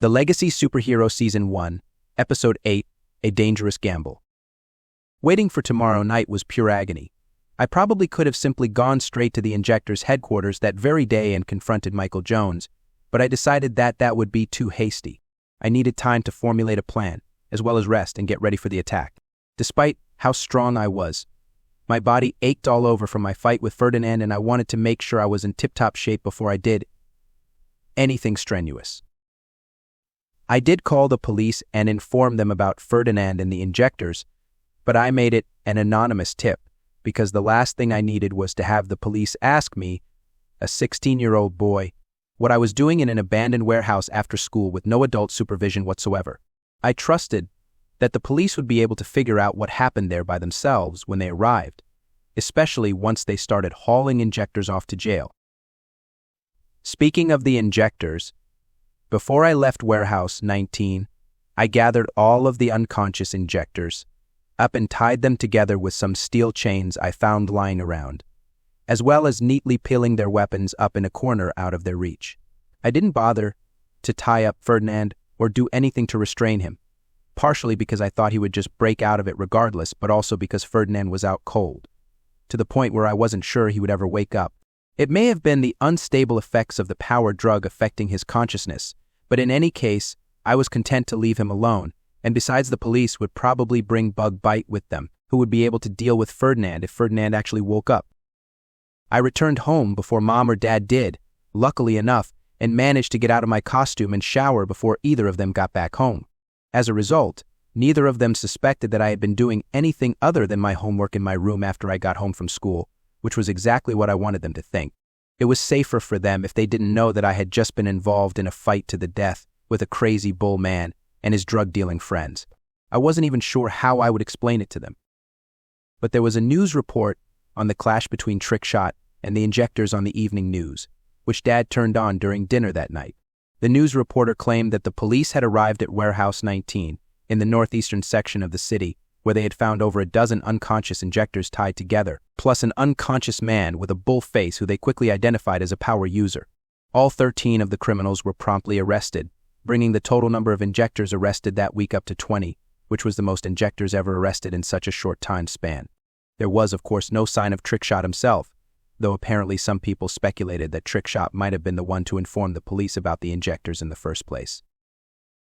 The Legacy Superhero Season 1, Episode 8, A Dangerous Gamble. Waiting for tomorrow night was pure agony. I probably could have simply gone straight to the Injectors' headquarters that very day and confronted Michael Jones, but I decided that would be too hasty. I needed time to formulate a plan, as well as rest and get ready for the attack. Despite how strong I was, my body ached all over from my fight with Ferdinand, and I wanted to make sure I was in tip-top shape before I did anything strenuous. I did call the police and inform them about Ferdinand and the Injectors, but I made it an anonymous tip because the last thing I needed was to have the police ask me, a 16-year-old boy, what I was doing in an abandoned warehouse after school with no adult supervision whatsoever. I trusted that the police would be able to figure out what happened there by themselves when they arrived, especially once they started hauling Injectors off to jail. Speaking of the Injectors, before I left Warehouse 19, I gathered all of the unconscious Injectors up and tied them together with some steel chains I found lying around, as well as neatly peeling their weapons up in a corner out of their reach. I didn't bother to tie up Ferdinand or do anything to restrain him, partially because I thought he would just break out of it regardless, but also because Ferdinand was out cold, to the point where I wasn't sure he would ever wake up. It may have been the unstable effects of the power drug affecting his consciousness, but in any case, I was content to leave him alone, and besides, the police would probably bring Bug Bite with them, who would be able to deal with Ferdinand if Ferdinand actually woke up. I returned home before Mom or Dad did, luckily enough, and managed to get out of my costume and shower before either of them got back home. As a result, neither of them suspected that I had been doing anything other than my homework in my room after I got home from school, which was exactly what I wanted them to think. It was safer for them if they didn't know that I had just been involved in a fight to the death with a crazy bull man and his drug-dealing friends. I wasn't even sure how I would explain it to them. But there was a news report on the clash between Trickshot and the Injectors on the evening news, which Dad turned on during dinner that night. The news reporter claimed that the police had arrived at Warehouse 19 in the northeastern section of the city, where they had found over a dozen unconscious Injectors tied together, plus an unconscious man with a bull face who they quickly identified as a power user. All 13 of the criminals were promptly arrested, bringing the total number of Injectors arrested that week up to 20, which was the most Injectors ever arrested in such a short time span. There was, of course, no sign of Trickshot himself, though apparently some people speculated that Trickshot might have been the one to inform the police about the Injectors in the first place.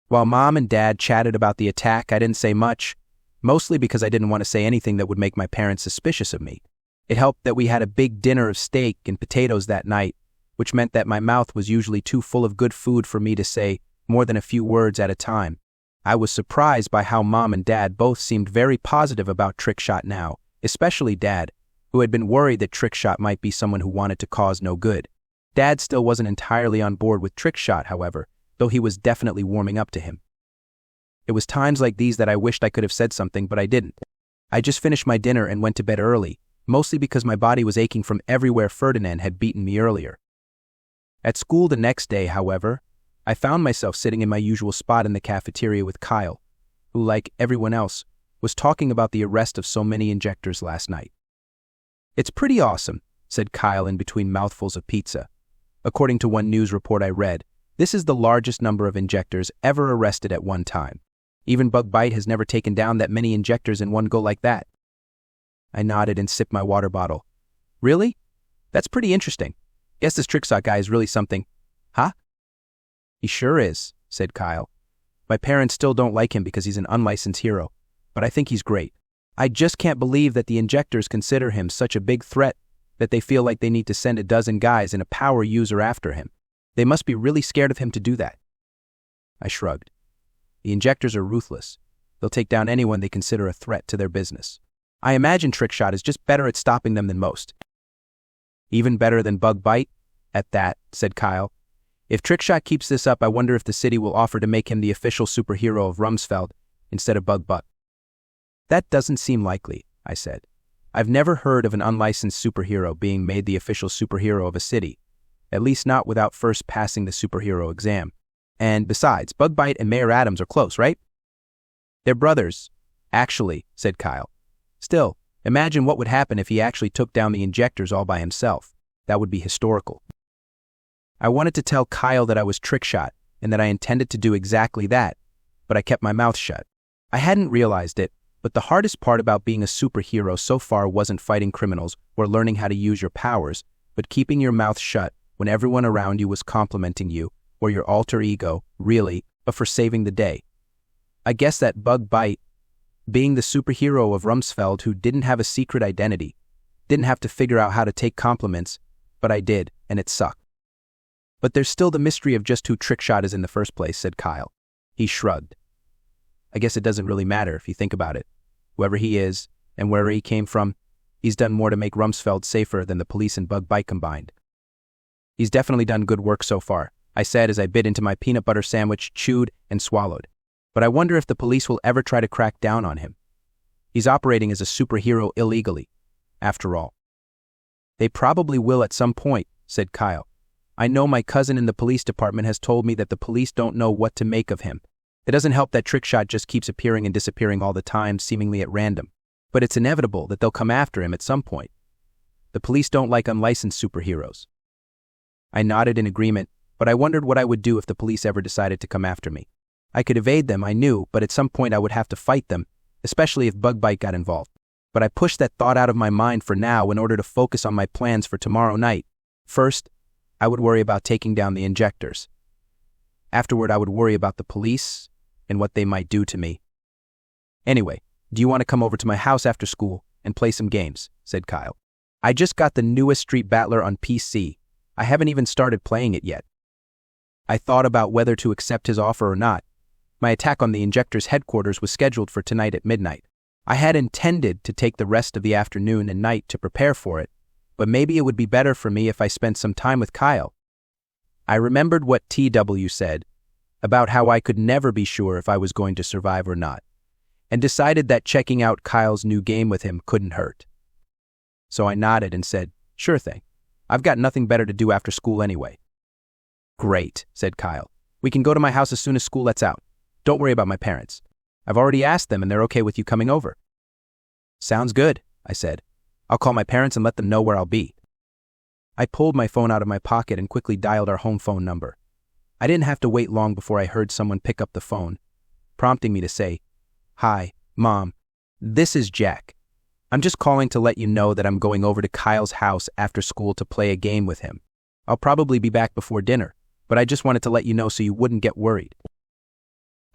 While Mom and Dad chatted about the attack, I didn't say much, mostly because I didn't want to say anything that would make my parents suspicious of me. It helped that we had a big dinner of steak and potatoes that night, which meant that my mouth was usually too full of good food for me to say more than a few words at a time. I was surprised by how Mom and Dad both seemed very positive about Trickshot now, especially Dad, who had been worried that Trickshot might be someone who wanted to cause no good. Dad still wasn't entirely on board with Trickshot, however, though he was definitely warming up to him. It was times like these that I wished I could have said something, but I didn't. I just finished my dinner and went to bed early, mostly because my body was aching from everywhere Ferdinand had beaten me earlier. At school the next day, however, I found myself sitting in my usual spot in the cafeteria with Kyle, who, like everyone else, was talking about the arrest of so many Injectors last night. "It's pretty awesome," said Kyle in between mouthfuls of pizza. According to one news report I read, this is the largest number of Injectors ever arrested at one time. Even Bug Bite has never taken down that many Injectors in one go like that. I nodded and sipped my water bottle. "Really? That's pretty interesting. Guess this Trickshot guy is really something." "Huh?" "He sure is," said Kyle. "My parents still don't like him because he's an unlicensed hero, but I think he's great. I just can't believe that the Injectors consider him such a big threat that they feel like they need to send a dozen guys and a power user after him. They must be really scared of him to do that." I shrugged. The Injectors are ruthless. They'll take down anyone they consider a threat to their business. I imagine Trickshot is just better at stopping them than most. "Even better than Bug Bite?" "At that," said Kyle. "If Trickshot keeps this up, I wonder if the city will offer to make him the official superhero of Rumsfeld instead of Bug Bite." "That doesn't seem likely," I said. "I've never heard of an unlicensed superhero being made the official superhero of a city, at least not without first passing the superhero exam. And besides, Bug Bite and Mayor Adams are close, right?" "They're brothers, actually," said Kyle. "Still, imagine what would happen if he actually took down the Injectors all by himself. That would be historical." I wanted to tell Kyle that I was Trickshot, and that I intended to do exactly that, but I kept my mouth shut. I hadn't realized it, but the hardest part about being a superhero so far wasn't fighting criminals or learning how to use your powers, but keeping your mouth shut when everyone around you was complimenting you, or your alter ego, really, but for saving the day. I guess that bug bite, being the superhero of Rumsfeld who didn't have a secret identity, didn't have to figure out how to take compliments, but I did, and it sucked. But there's still the mystery of just who Trickshot is in the first place, said Kyle. He shrugged. I guess it doesn't really matter if you think about it. Whoever he is, and wherever he came from, he's done more to make Rumsfeld safer than the police and Bug Bite combined. He's definitely done good work so far, I said as I bit into my peanut butter sandwich, chewed and swallowed. But I wonder if the police will ever try to crack down on him. He's operating as a superhero illegally, after all. They probably will at some point, said Kyle. I know my cousin in the police department has told me that the police don't know what to make of him. It doesn't help that Trickshot just keeps appearing and disappearing all the time, seemingly at random. But it's inevitable that they'll come after him at some point. The police don't like unlicensed superheroes. I nodded in agreement, but I wondered what I would do if the police ever decided to come after me. I could evade them, I knew, but at some point I would have to fight them, especially if Bug Bite got involved. But I pushed that thought out of my mind for now in order to focus on my plans for tomorrow night. First, I would worry about taking down the Injectors. Afterward, I would worry about the police and what they might do to me. Anyway, do you want to come over to my house after school and play some games? Said Kyle. I just got the newest Street Battler on PC. I haven't even started playing it yet. I thought about whether to accept his offer or not. My attack on the Injectors' headquarters was scheduled for tonight at midnight. I had intended to take the rest of the afternoon and night to prepare for it, but maybe it would be better for me if I spent some time with Kyle. I remembered what TW said about how I could never be sure if I was going to survive or not, and decided that checking out Kyle's new game with him couldn't hurt. So I nodded and said, sure thing. I've got nothing better to do after school anyway. Great, said Kyle. We can go to my house as soon as school lets out. Don't worry about my parents. I've already asked them and they're okay with you coming over. Sounds good, I said. I'll call my parents and let them know where I'll be. I pulled my phone out of my pocket and quickly dialed our home phone number. I didn't have to wait long before I heard someone pick up the phone, prompting me to say, Hi, Mom. This is Jack. I'm just calling to let you know that I'm going over to Kyle's house after school to play a game with him. I'll probably be back before dinner, but I just wanted to let you know so you wouldn't get worried.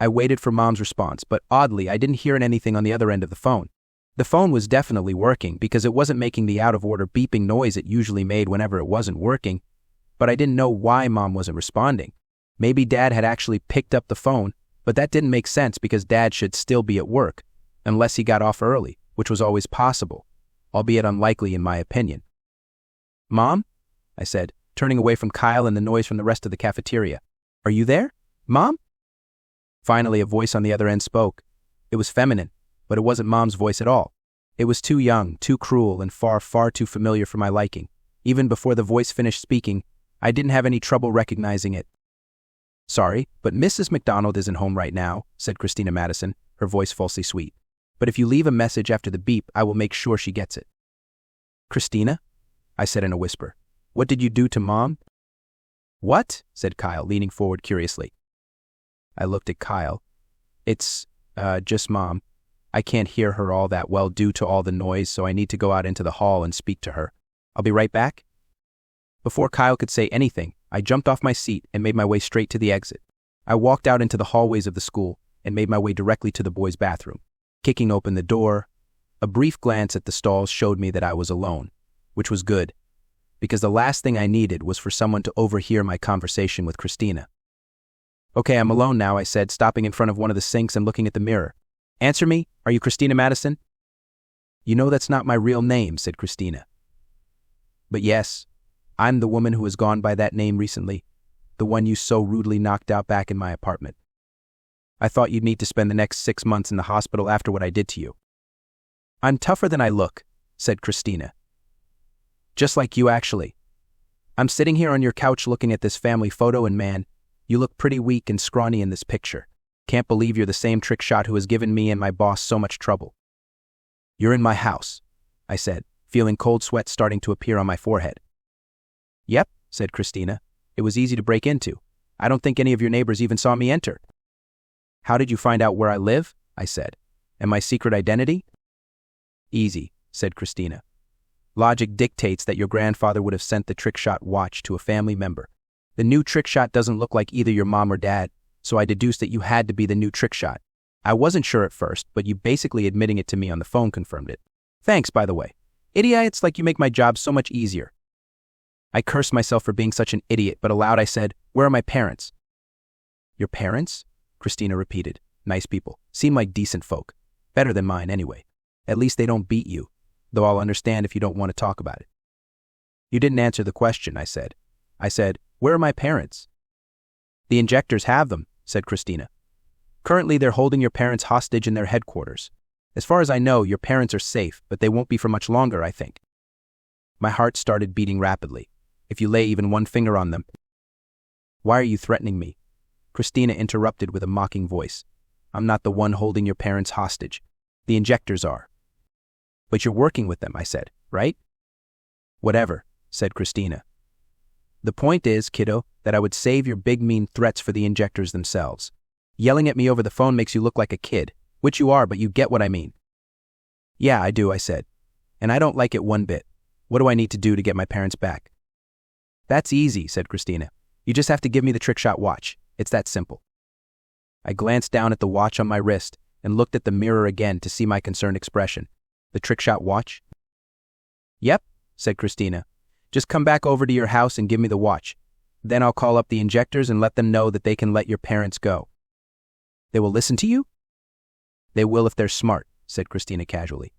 I waited for Mom's response, but oddly, I didn't hear anything on the other end of the phone. The phone was definitely working because it wasn't making the out-of-order beeping noise it usually made whenever it wasn't working, but I didn't know why Mom wasn't responding. Maybe Dad had actually picked up the phone, but that didn't make sense because Dad should still be at work, unless he got off early, which was always possible, albeit unlikely in my opinion. Mom? I said, turning away from Kyle and the noise from the rest of the cafeteria. Are you there? Mom? Finally, a voice on the other end spoke. It was feminine, but it wasn't Mom's voice at all. It was too young, too cruel, and far, far too familiar for my liking. Even before the voice finished speaking, I didn't have any trouble recognizing it. Sorry, but Mrs. McDonald isn't home right now, said Christina Madison, her voice falsely sweet. But if you leave a message after the beep, I will make sure she gets it. Christina? I said in a whisper. What did you do to Mom? What? Said Kyle, leaning forward curiously. I looked at Kyle. It's, just Mom. I can't hear her all that well due to all the noise, so I need to go out into the hall and speak to her. I'll be right back. Before Kyle could say anything, I jumped off my seat and made my way straight to the exit. I walked out into the hallways of the school and made my way directly to the boys' bathroom. Kicking open the door, a brief glance at the stalls showed me that I was alone, which was good, because the last thing I needed was for someone to overhear my conversation with Christina. Okay, I'm alone now, I said, stopping in front of one of the sinks and looking at the mirror. Answer me, are you Christina Madison? You know that's not my real name, said Christina. But yes, I'm the woman who has gone by that name recently, the one you so rudely knocked out back in my apartment. I thought you'd need to spend the next 6 months in the hospital after what I did to you. I'm tougher than I look, said Christina. Just like you, actually. I'm sitting here on your couch looking at this family photo and man, you look pretty weak and scrawny in this picture. Can't believe you're the same Trickshot who has given me and my boss so much trouble. You're in my house, I said, feeling cold sweat starting to appear on my forehead. Yep, said Christina. It was easy to break into. I don't think any of your neighbors even saw me enter." "How did you find out where I live?" I said. "And my secret identity?" "Easy," said Christina. "Logic dictates that your grandfather would have sent the Trickshot Watch to a family member. The new Trickshot doesn't look like either your mom or dad, so I deduced that you had to be the new Trickshot. I wasn't sure at first, but you basically admitting it to me on the phone confirmed it. Thanks, by the way. Idiots like you make my job so much easier." I cursed myself for being such an idiot, but aloud I said, "Where are my parents?" "Your parents?" Christina repeated. "Nice people. Seem like decent folk. Better than mine, anyway. At least they don't beat you, though I'll understand if you don't want to talk about it." "You didn't answer the question," I said. "Where are my parents?" "The Injectors have them," said Christina. "Currently, they're holding your parents hostage in their headquarters. As far as I know, your parents are safe, but they won't be for much longer, I think." My heart started beating rapidly. "If you lay even one finger on them—" "Why are you threatening me?" Christina interrupted with a mocking voice. "I'm not the one holding your parents hostage. The Injectors are." "But you're working with them," I said, "right?" "Whatever," said Christina. "The point is, kiddo, that I would save your big mean threats for the Injectors themselves. Yelling at me over the phone makes you look like a kid, which you are, but you get what I mean." "Yeah, I do," I said. "And I don't like it one bit. What do I need to do to get my parents back?" "That's easy," said Christina. "You just have to give me the Trickshot watch. It's that simple." I glanced down at the watch on my wrist and looked at the mirror again to see my concerned expression. "The Trickshot watch?" "Yep," said Christina. "Just come back over to your house and give me the watch. Then I'll call up the Injectors and let them know that they can let your parents go." "They will listen to you?" "They will if they're smart," said Christina casually.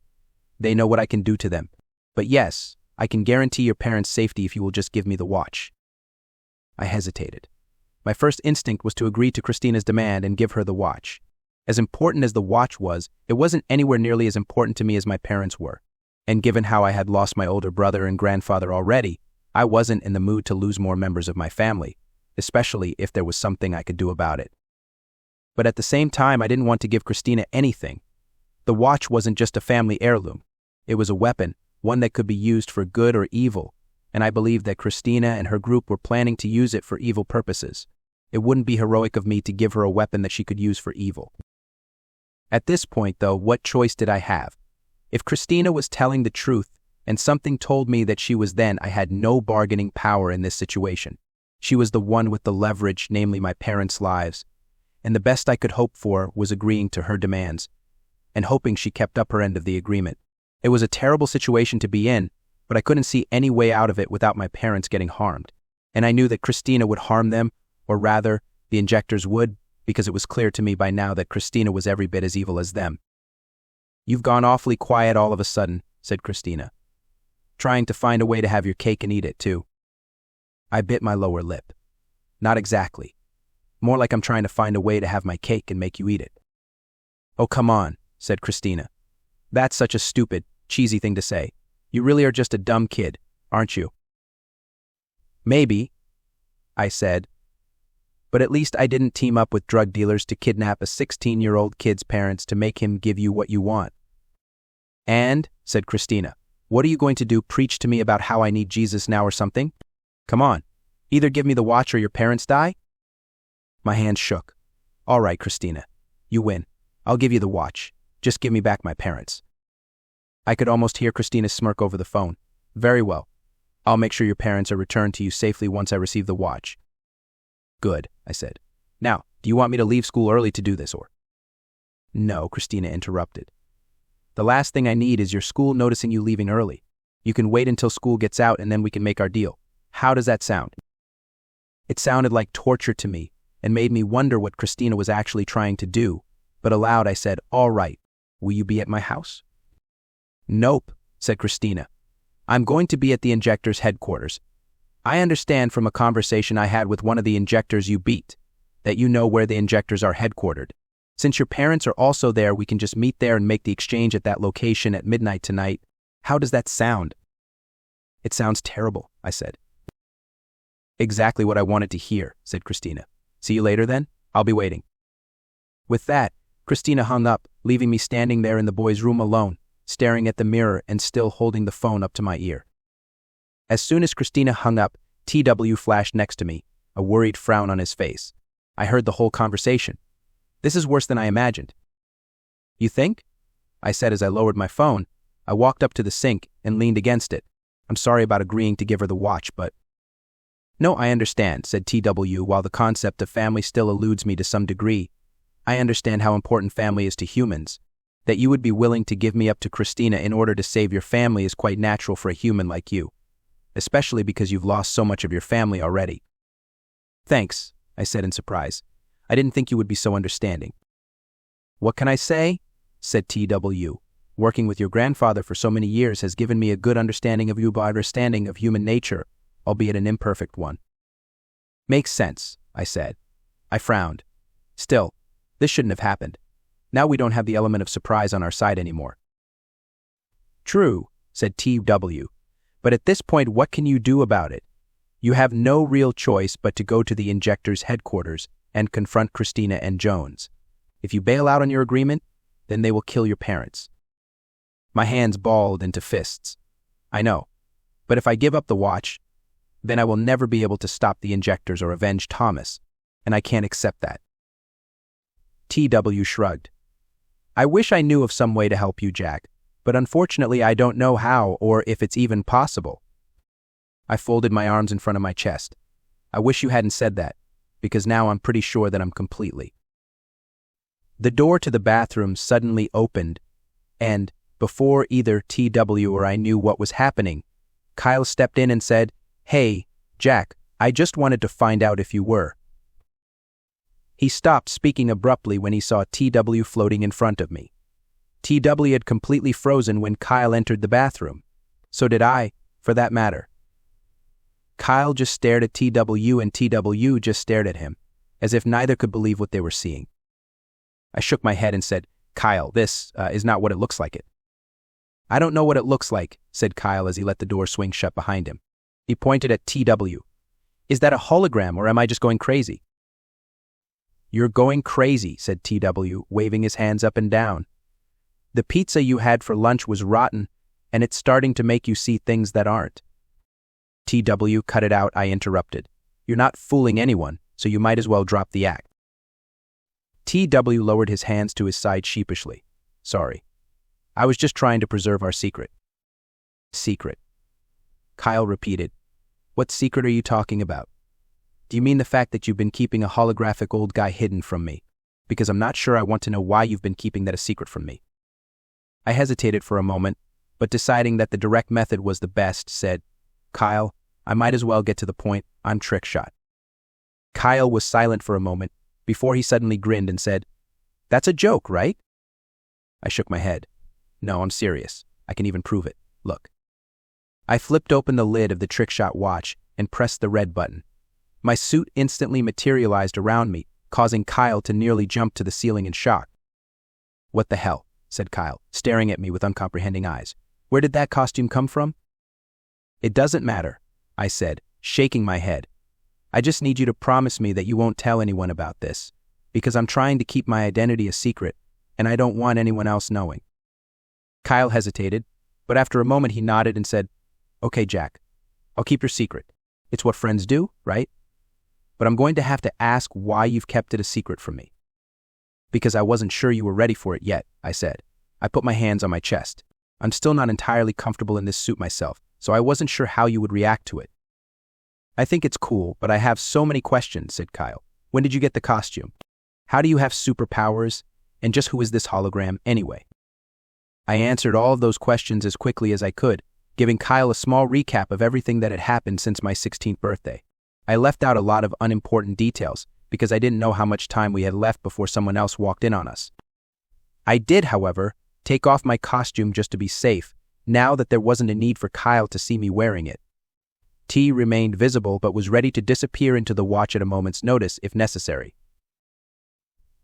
"They know what I can do to them. But yes, I can guarantee your parents' safety if you will just give me the watch." I hesitated. My first instinct was to agree to Christina's demand and give her the watch. As important as the watch was, it wasn't anywhere nearly as important to me as my parents were. And given how I had lost my older brother and grandfather already, I wasn't in the mood to lose more members of my family, especially if there was something I could do about it. But at the same time, I didn't want to give Christina anything. The watch wasn't just a family heirloom. It was a weapon, one that could be used for good or evil, and I believed that Christina and her group were planning to use it for evil purposes. It wouldn't be heroic of me to give her a weapon that she could use for evil. At this point, though, what choice did I have? If Christina was telling the truth, and something told me that she was, then I had no bargaining power in this situation. She was the one with the leverage, namely my parents' lives, and the best I could hope for was agreeing to her demands, and hoping she kept up her end of the agreement. It was a terrible situation to be in, but I couldn't see any way out of it without my parents getting harmed. And I knew that Christina would harm them, or rather, the Injectors would, because it was clear to me by now that Christina was every bit as evil as them. "You've gone awfully quiet all of a sudden," said Christina. "Trying to find a way to have your cake and eat it, too." I bit my lower lip. "Not exactly. More like I'm trying to find a way to have my cake and make you eat it." "Oh, come on," said Christina. "That's such a stupid, cheesy thing to say. You really are just a dumb kid, aren't you?" "Maybe," I said. "But at least I didn't team up with drug dealers to kidnap a 16-year-old kid's parents to make him give you what you want." "And," said Christina, "what are you going to do, preach to me about how I need Jesus now or something? Come on, either give me the watch or your parents die?" My hands shook. "All right, Christina, you win. I'll give you the watch. Just give me back my parents." I could almost hear Christina's smirk over the phone. "Very well. I'll make sure your parents are returned to you safely once I receive the watch." "Good," I said. "Now, do you want me to leave school early to do this, or?" "No," Christina interrupted. "The last thing I need is your school noticing you leaving early. You can wait until school gets out and then we can make our deal. How does that sound?" It sounded like torture to me and made me wonder what Christina was actually trying to do, but aloud I said, "All right, will you be at my house?" "Nope," said Christina. "I'm going to be at the Injectors' headquarters. I understand from a conversation I had with one of the Injectors you beat that you know where the Injectors are headquartered. Since your parents are also there, we can just meet there and make the exchange at that location at midnight tonight. How does that sound?" "It sounds terrible," I said. "Exactly what I wanted to hear," said Christina. "See you later then? I'll be waiting." With that, Christina hung up, leaving me standing there in the boys' room alone, staring at the mirror and still holding the phone up to my ear. As soon as Christina hung up, TW flashed next to me, a worried frown on his face. I heard the whole conversation. This is worse than I imagined. You think? I said as I lowered my phone. I walked up to the sink and leaned against it. I'm sorry about agreeing to give her the watch, but... No, I understand, said TW, while the concept of family still eludes me to some degree. I understand how important family is to humans. That you would be willing to give me up to Christina in order to save your family is quite natural for a human like you, especially because you've lost so much of your family already. Thanks, I said in surprise. I didn't think you would be so understanding. What can I say? Said TW. Working with your grandfather for so many years has given me a good understanding of human nature, albeit an imperfect one. Makes sense, I said. I frowned. Still, this shouldn't have happened. Now we don't have the element of surprise on our side anymore. True, said TW. But at this point, what can you do about it? You have no real choice but to go to the Injectors' headquarters and confront Christina and Jones. If you bail out on your agreement, then they will kill your parents. My hands balled into fists. I know, but if I give up the watch, then I will never be able to stop the Injectors or avenge Thomas, and I can't accept that. TW shrugged. I wish I knew of some way to help you, Jack, but unfortunately I don't know how or if it's even possible. I folded my arms in front of my chest. I wish you hadn't said that, because now I'm pretty sure that I'm completely. The door to the bathroom suddenly opened, and, before either TW or I knew what was happening, Kyle stepped in and said, Hey, Jack, I just wanted to find out if you were. He stopped speaking abruptly when he saw TW floating in front of me. TW had completely frozen when Kyle entered the bathroom. So did I, for that matter. Kyle just stared at TW and TW just stared at him, as if neither could believe what they were seeing. I shook my head and said, Kyle, this is not what it looks like it. I don't know what it looks like, said Kyle as he let the door swing shut behind him. He pointed at TW. Is that a hologram or am I just going crazy? You're going crazy, said TW, waving his hands up and down. The pizza you had for lunch was rotten, and it's starting to make you see things that aren't. TW, cut it out, I interrupted. You're not fooling anyone, so you might as well drop the act. TW lowered his hands to his side sheepishly. Sorry. I was just trying to preserve our secret. Secret. Kyle repeated. What secret are you talking about? Do you mean the fact that you've been keeping a holographic old guy hidden from me? Because I'm not sure I want to know why you've been keeping that a secret from me. I hesitated for a moment, but deciding that the direct method was the best, said, Kyle, I might as well get to the point. I'm Trickshot. Kyle was silent for a moment, before he suddenly grinned and said, That's a joke, right? I shook my head. No, I'm serious. I can even prove it. Look. I flipped open the lid of the Trickshot Watch and pressed the red button. My suit instantly materialized around me, causing Kyle to nearly jump to the ceiling in shock. What the hell? Said Kyle, staring at me with uncomprehending eyes. Where did that costume come from? It doesn't matter, I said, shaking my head. I just need you to promise me that you won't tell anyone about this, because I'm trying to keep my identity a secret, and I don't want anyone else knowing. Kyle hesitated, but after a moment he nodded and said, Okay, Jack, I'll keep your secret. It's what friends do, right? But I'm going to have to ask why you've kept it a secret from me. Because I wasn't sure you were ready for it yet, I said. I put my hands on my chest. I'm still not entirely comfortable in this suit myself, so I wasn't sure how you would react to it. I think it's cool, but I have so many questions, said Kyle. When did you get the costume? How do you have superpowers? And just who is this hologram anyway? I answered all of those questions as quickly as I could, giving Kyle a small recap of everything that had happened since my 16th birthday. I left out a lot of unimportant details because I didn't know how much time we had left before someone else walked in on us. I did, however, take off my costume just to be safe, now that there wasn't a need for Kyle to see me wearing it. T remained visible but was ready to disappear into the watch at a moment's notice if necessary.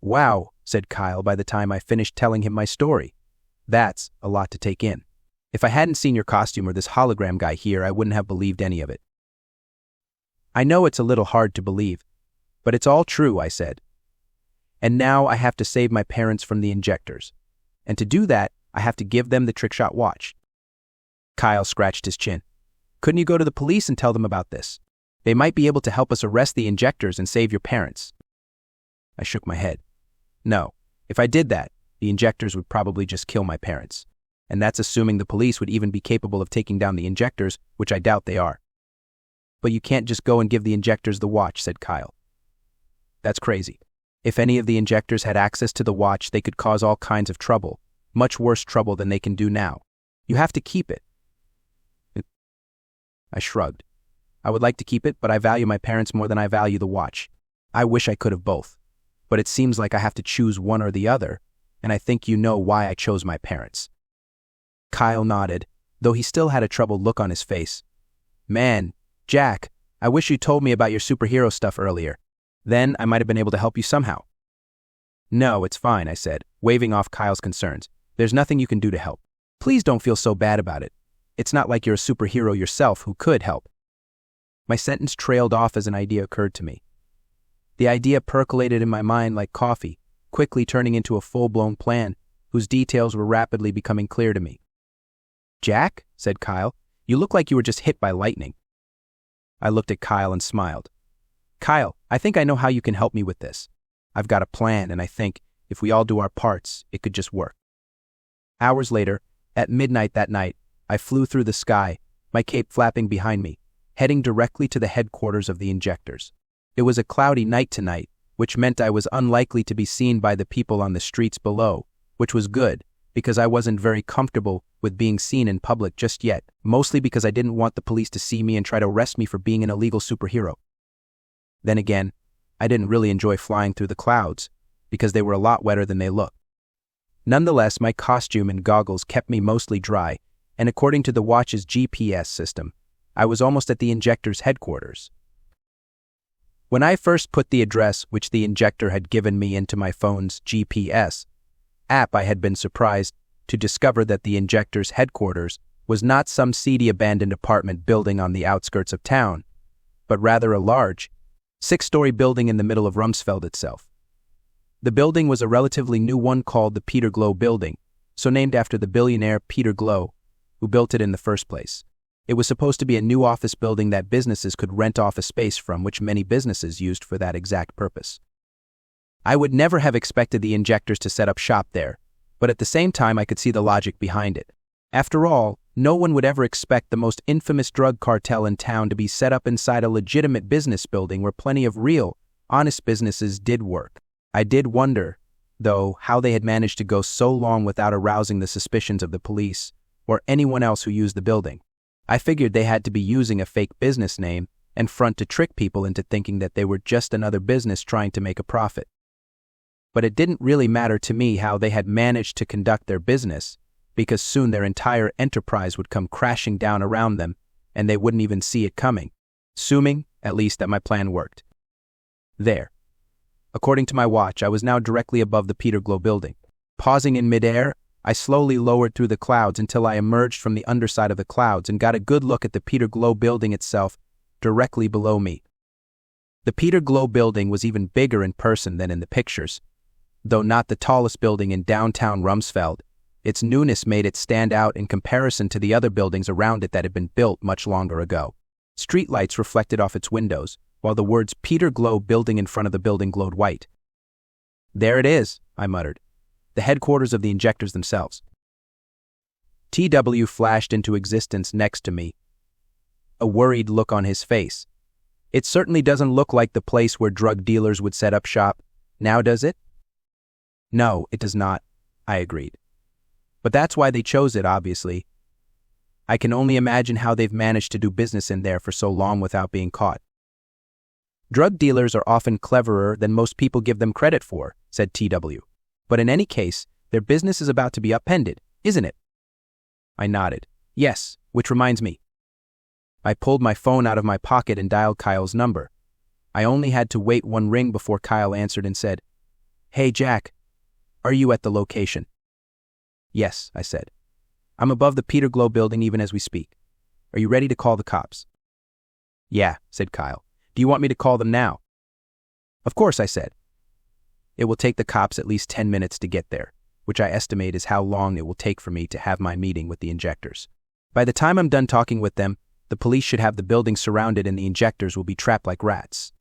Wow, said Kyle by the time I finished telling him my story. That's a lot to take in. If I hadn't seen your costume or this hologram guy here, I wouldn't have believed any of it. I know it's a little hard to believe, but it's all true, I said. And now I have to save my parents from the Injectors. And to do that, I have to give them the Trickshot Watch. Kyle scratched his chin. Couldn't you go to the police and tell them about this? They might be able to help us arrest the Injectors and save your parents." I shook my head. No, if I did that, the Injectors would probably just kill my parents. And that's assuming the police would even be capable of taking down the Injectors, which I doubt they are. "But you can't just go and give the Injectors the watch," said Kyle. "That's crazy. If any of the Injectors had access to the watch, they could cause all kinds of trouble, much worse trouble than they can do now. You have to keep it." I shrugged. "I would like to keep it, but I value my parents more than I value the watch. I wish I could have both. But it seems like I have to choose one or the other, and I think you know why I chose my parents." Kyle nodded, though he still had a troubled look on his face. "Man, Jack, I wish you told me about your superhero stuff earlier. Then I might have been able to help you somehow." "No, it's fine," I said, waving off Kyle's concerns. "There's nothing you can do to help. Please don't feel so bad about it. It's not like you're a superhero yourself who could help." My sentence trailed off as an idea occurred to me. The idea percolated in my mind like coffee, quickly turning into a full-blown plan, whose details were rapidly becoming clear to me. "Jack," said Kyle, "you look like you were just hit by lightning." I looked at Kyle and smiled. "Kyle, I think I know how you can help me with this. I've got a plan, and I think, if we all do our parts, it could just work." Hours later, at midnight that night, I flew through the sky, my cape flapping behind me, heading directly to the headquarters of the Injectors. It was a cloudy night tonight, which meant I was unlikely to be seen by the people on the streets below, which was good, because I wasn't very comfortable with being seen in public just yet, mostly because I didn't want the police to see me and try to arrest me for being an illegal superhero. Then again, I didn't really enjoy flying through the clouds, because they were a lot wetter than they looked. Nonetheless, my costume and goggles kept me mostly dry, and according to the watch's GPS system, I was almost at the Injector's headquarters. When I first put the address which the Injector had given me into my phone's GPS app, I had been surprised to discover that the Injector's headquarters was not some seedy abandoned apartment building on the outskirts of town, but rather a large, 6-story building in the middle of Rumsfeld itself. The building was a relatively new one called the Peter Glow Building, so named after the billionaire Peter Glow, who built it in the first place. It was supposed to be a new office building that businesses could rent office space from, which many businesses used for that exact purpose. I would never have expected the Injectors to set up shop there, but at the same time I could see the logic behind it. After all, no one would ever expect the most infamous drug cartel in town to be set up inside a legitimate business building where plenty of real, honest businesses did work. I did wonder, though, how they had managed to go so long without arousing the suspicions of the police or anyone else who used the building. I figured they had to be using a fake business name and front to trick people into thinking that they were just another business trying to make a profit. But it didn't really matter to me how they had managed to conduct their business, because soon their entire enterprise would come crashing down around them, and they wouldn't even see it coming, assuming, at least, that my plan worked. There. According to my watch, I was now directly above the Peter Glow building. Pausing in midair, I slowly lowered through the clouds until I emerged from the underside of the clouds and got a good look at the Peter Glow building itself directly below me. The Peter Glow building was even bigger in person than in the pictures. Though not the tallest building in downtown Rumsfeld, its newness made it stand out in comparison to the other buildings around it that had been built much longer ago. Streetlights reflected off its windows, while the words Peter Glow building in front of the building glowed white. "There it is," I muttered. "The headquarters of the Injectors themselves." TW flashed into existence next to me, a worried look on his face. "It certainly doesn't look like the place where drug dealers would set up shop, now does it?" "No, it does not," I agreed. "But that's why they chose it, obviously. I can only imagine how they've managed to do business in there for so long without being caught." "Drug dealers are often cleverer than most people give them credit for," said TW. "But in any case, their business is about to be upended, isn't it?" I nodded. "Yes, which reminds me." I pulled my phone out of my pocket and dialed Kyle's number. I only had to wait one ring before Kyle answered and said, "Hey, Jack, are you at the location?" "Yes," I said. "I'm above the Peter Glow building even as we speak. Are you ready to call the cops?" "Yeah," said Kyle. "Do you want me to call them now?" "Of course," I said. "It will take the cops at least 10 minutes to get there, which I estimate is how long it will take for me to have my meeting with the Injectors. By the time I'm done talking with them, The police should have the building surrounded and the injectors will be trapped like rats.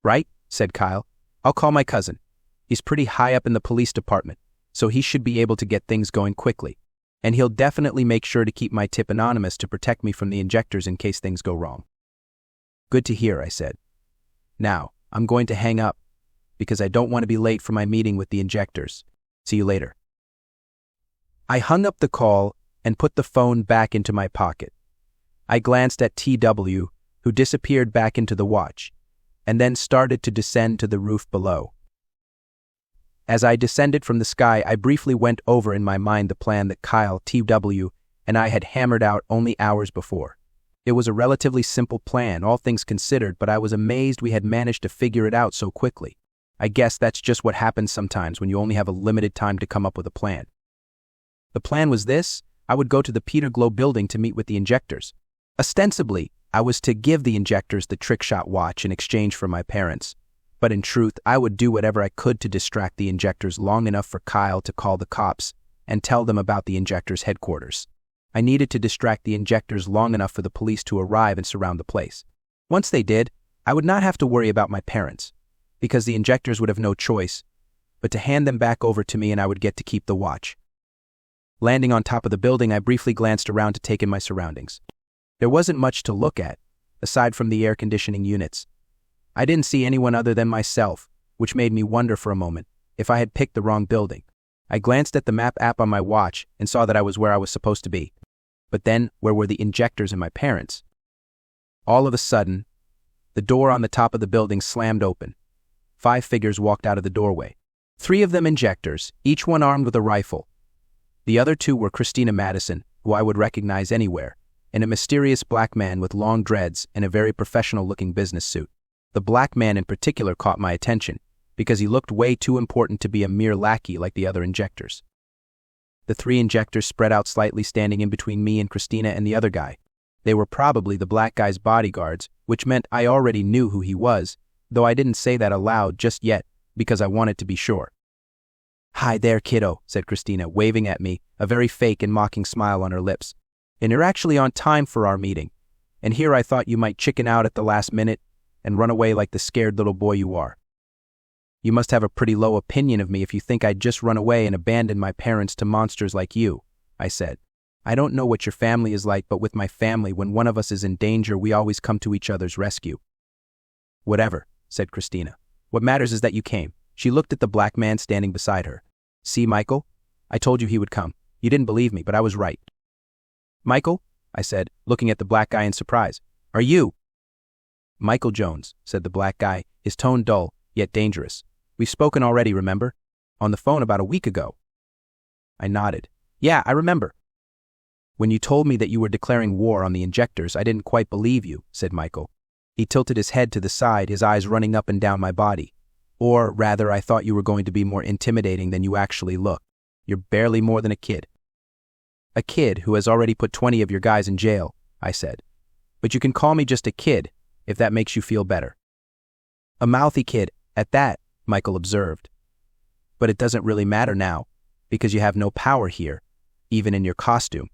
Right? Said Kyle. I'll call my cousin. He's pretty high up in the police department, so he should be able to get things going quickly. And he'll definitely make sure to keep my tip anonymous to protect me from the injectors in case things go wrong. Good to hear, I said. Now, I'm going to hang up, because I don't want to be late for my meeting with the injectors. See you later. I hung up the call and put the phone back into my pocket. I glanced at TW, who disappeared back into the watch, and then started to descend to the roof below. As I descended from the sky, I briefly went over in my mind the plan that Kyle, TW, and I had hammered out only hours before. It was a relatively simple plan, all things considered, but I was amazed we had managed to figure it out so quickly. I guess that's just what happens sometimes when you only have a limited time to come up with a plan. The plan was this: I would go to the Peter Glow building to meet with the injectors. Ostensibly, I was to give the injectors the Trickshot Watch in exchange for my parents. But in truth, I would do whatever I could to distract the injectors long enough for Kyle to call the cops and tell them about the injectors' headquarters. I needed to distract the injectors long enough for the police to arrive and surround the place. Once they did, I would not have to worry about my parents, because the injectors would have no choice but to hand them back over to me and I would get to keep the watch. Landing on top of the building, I briefly glanced around to take in my surroundings. There wasn't much to look at, aside from the air conditioning units. I didn't see anyone other than myself, which made me wonder for a moment if I had picked the wrong building. I glanced at the map app on my watch and saw that I was where I was supposed to be. But then, where were the injectors and my parents? All of a sudden, the door on the top of the building slammed open. 5 figures walked out of the doorway. 3 of them injectors, each one armed with a rifle. The other 2 were Christina Madison, who I would recognize anywhere, and a mysterious black man with long dreads and a very professional-looking business suit. The black man in particular caught my attention, because he looked way too important to be a mere lackey like the other injectors. The 3 injectors spread out slightly, standing in between me and Christina and the other guy. They were probably the black guy's bodyguards, which meant I already knew who he was, though I didn't say that aloud just yet, because I wanted to be sure. "Hi there, kiddo," said Christina, waving at me, a very fake and mocking smile on her lips. "And you're actually on time for our meeting. And here I thought you might chicken out at the last minute and run away like the scared little boy you are. You must have a pretty low opinion of me if you think I'd just run away and abandon my parents to monsters like you," I said. "I don't know what your family is like, but with my family, when one of us is in danger, we always come to each other's rescue." "Whatever," said Christina. "What matters is that you came." She looked at the black man standing beside her. "See, Michael? I told you he would come. You didn't believe me, but I was right." "Michael?" I said, looking at the black guy in surprise. "Are you?" "Michael Jones," said the black guy, his tone dull, yet dangerous. "We've spoken already, remember? On the phone about a week ago." I nodded. "Yeah, I remember." "When you told me that you were declaring war on the injectors, I didn't quite believe you," said Michael. He tilted his head to the side, his eyes running up and down my body. "Or, rather, I thought you were going to be more intimidating than you actually look. You're barely more than a kid." "A kid who has already put 20 of your guys in jail," I said. "But you can call me just a kid, if that makes you feel better." "A mouthy kid, at that," Michael observed. "But it doesn't really matter now, because you have no power here, even in your costume."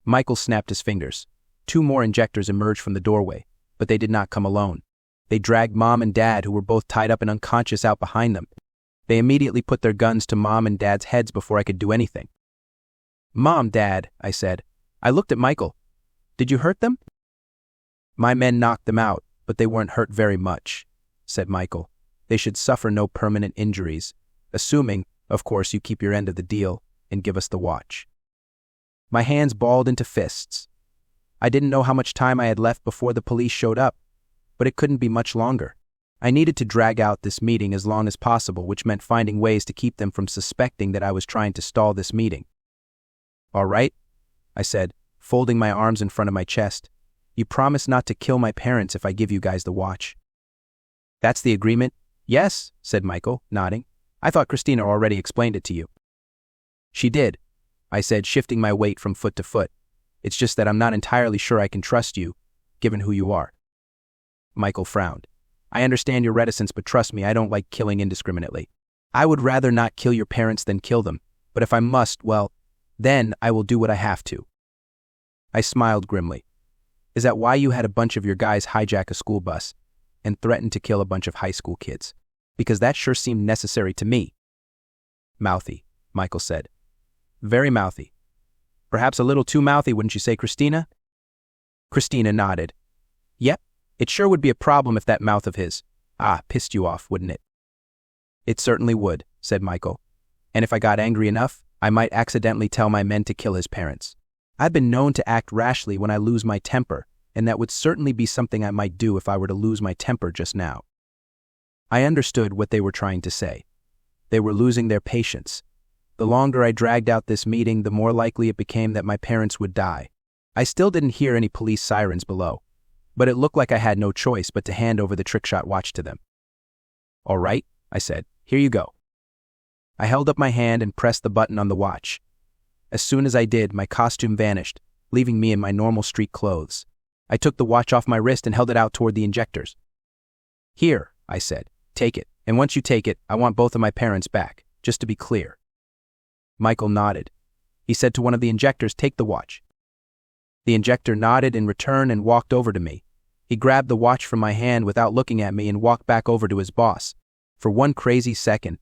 Michael snapped his fingers. 2 more injectors emerged from the doorway, but they did not come alone. They dragged Mom and Dad, who were both tied up and unconscious, out behind them. They immediately put their guns to Mom and Dad's heads before I could do anything. "Mom, Dad," I said. I looked at Michael. "Did you hurt them?" "My men knocked them out, but they weren't hurt very much," said Michael. "They should suffer no permanent injuries, assuming, of course, you keep your end of the deal and give us the watch." My hands balled into fists. I didn't know how much time I had left before the police showed up, but it couldn't be much longer. I needed to drag out this meeting as long as possible, which meant finding ways to keep them from suspecting that I was trying to stall this meeting. "All right," I said, folding my arms in front of my chest. "You promise not to kill my parents if I give you guys the watch." "That's the agreement?" "Yes," said Michael, nodding. "I thought Christina already explained it to you." "She did," I said, shifting my weight from foot to foot. "It's just that I'm not entirely sure I can trust you, given who you are." Michael frowned. "I understand your reticence, but trust me, I don't like killing indiscriminately. I would rather not kill your parents than kill them, but if I must, well, then I will do what I have to." I smiled grimly. Is that why you had a bunch of your guys hijack a school bus and threaten to kill a bunch of high school kids? Because that sure seemed necessary to me. Mouthy, Michael said. Very mouthy. Perhaps a little too mouthy, wouldn't you say, Christina? Christina nodded. Yep, it sure would be a problem if that mouth of his, pissed you off, wouldn't it? It certainly would, said Michael. And if I got angry enough, I might accidentally tell my men to kill his parents. I've been known to act rashly when I lose my temper, and that would certainly be something I might do if I were to lose my temper just now. I understood what they were trying to say. They were losing their patience. The longer I dragged out this meeting, the more likely it became that my parents would die. I still didn't hear any police sirens below, but it looked like I had no choice but to hand over the Trickshot Watch to them. All right, I said, here you go. I held up my hand and pressed the button on the watch. As soon as I did, my costume vanished, leaving me in my normal street clothes. I took the watch off my wrist and held it out toward the Injectors. Here, I said, take it, and once you take it, I want both of my parents back, just to be clear. Michael nodded. He said to one of the Injectors, take the watch. The Injector nodded in return and walked over to me. He grabbed the watch from my hand without looking at me and walked back over to his boss. For one crazy second,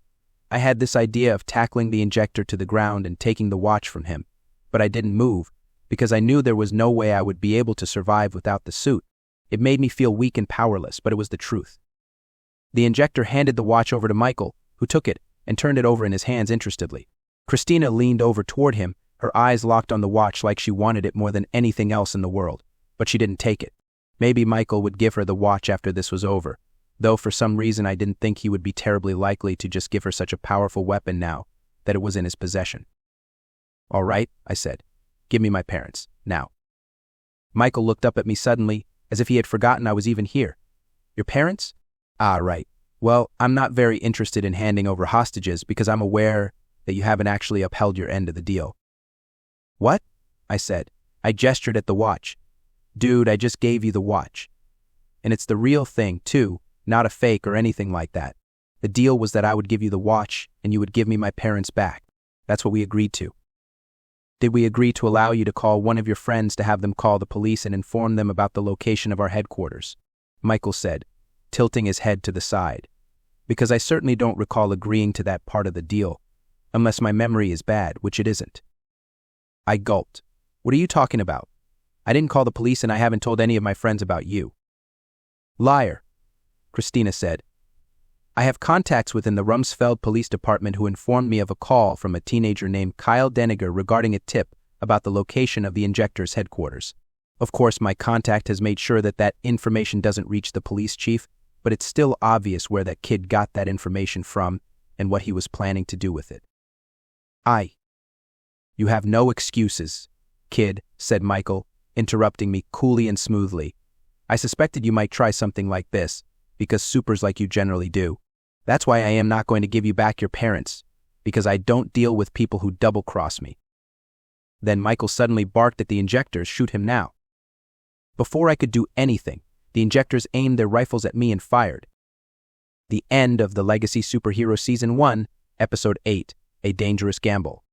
I had this idea of tackling the Injector to the ground and taking the watch from him, but I didn't move, because I knew there was no way I would be able to survive without the suit. It made me feel weak and powerless, but it was the truth. The Injector handed the watch over to Michael, who took it and turned it over in his hands interestedly. Christina leaned over toward him, her eyes locked on the watch like she wanted it more than anything else in the world, but she didn't take it. Maybe Michael would give her the watch after this was over, though for some reason I didn't think he would be terribly likely to just give her such a powerful weapon now that it was in his possession. All right, I said. Give me my parents, now. Michael looked up at me suddenly, as if he had forgotten I was even here. Your parents? Ah, right. Well, I'm not very interested in handing over hostages because I'm aware that you haven't actually upheld your end of the deal. What? I said. I gestured at the watch. Dude, I just gave you the watch. And it's the real thing, too, not a fake or anything like that. The deal was that I would give you the watch and you would give me my parents back. That's what we agreed to. Did we agree to allow you to call one of your friends to have them call the police and inform them about the location of our headquarters? Michael said, tilting his head to the side. Because I certainly don't recall agreeing to that part of the deal, unless my memory is bad, which it isn't. I gulped. What are you talking about? I didn't call the police and I haven't told any of my friends about you. Liar, Christina said. I have contacts within the Rumsfeld Police Department who informed me of a call from a teenager named Kyle Deniger regarding a tip about the location of the Injectors' headquarters. Of course, my contact has made sure that that information doesn't reach the police chief, but it's still obvious where that kid got that information from and what he was planning to do with it. You have no excuses, kid, said Michael, interrupting me coolly and smoothly. I suspected you might try something like this, because supers like you generally do. That's why I am not going to give you back your parents, because I don't deal with people who double-cross me. Then Michael suddenly barked at the Injectors, shoot him now. Before I could do anything, the Injectors aimed their rifles at me and fired. The end of the Legacy Superhero Season 1, Episode 8, A Dangerous Gamble.